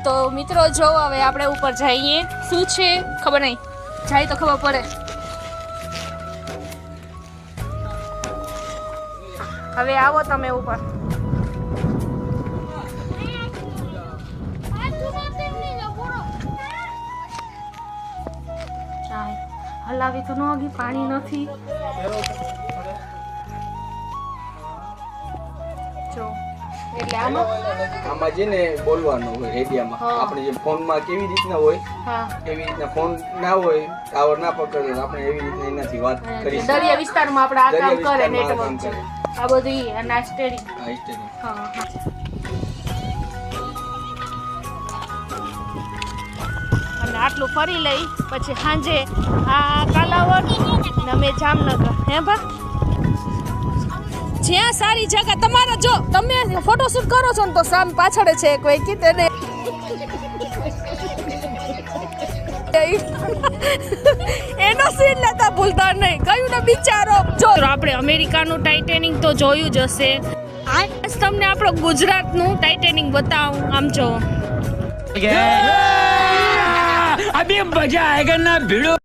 તો મિત્રો જો હવે આપણે ઉપર જઈએ શું છે ખબર નહીં જાય તો ખબર પડે હવે આવો તમે ઉપર હલાવી તો ન ગઈ પાણી નથી જો એટલે આમાં જે ને બોલવાનું હોય રેડિયામાં આપણે જે ફોનમાં કેવી રીતના હોય એવી રીતના ફોન ના હોય ટાવર ના પકડે આપણે એવી રીતના એનાથી વાત કરી દરિયા વિસ્તારમાં આપણે આ કામ કરે નેટવર્ક છે આ બધું અને આ સ્ટેરિંગ હા અને આટલું ફરી લઈ પછી સાંજે આ કાલાવડ ને અમે જામનગર હે ભા જ્યાં સારી જગ્યા તમારા જો તમે ફોટોશૂટ કરો છો ને તો સામ પાછળ છે કોઈ કીધે ને એનો સીન લેતા ભૂલતા નહીં કયું ને બિચારો જો આપણે અમેરિકાનું ટાઇટેનિક તો જોયું જ હશે આજ તમને આપણો ગુજરાતનું ટાઇટેનિક બતાવું આમ જો अभी मजा आएगा ना भिड़ो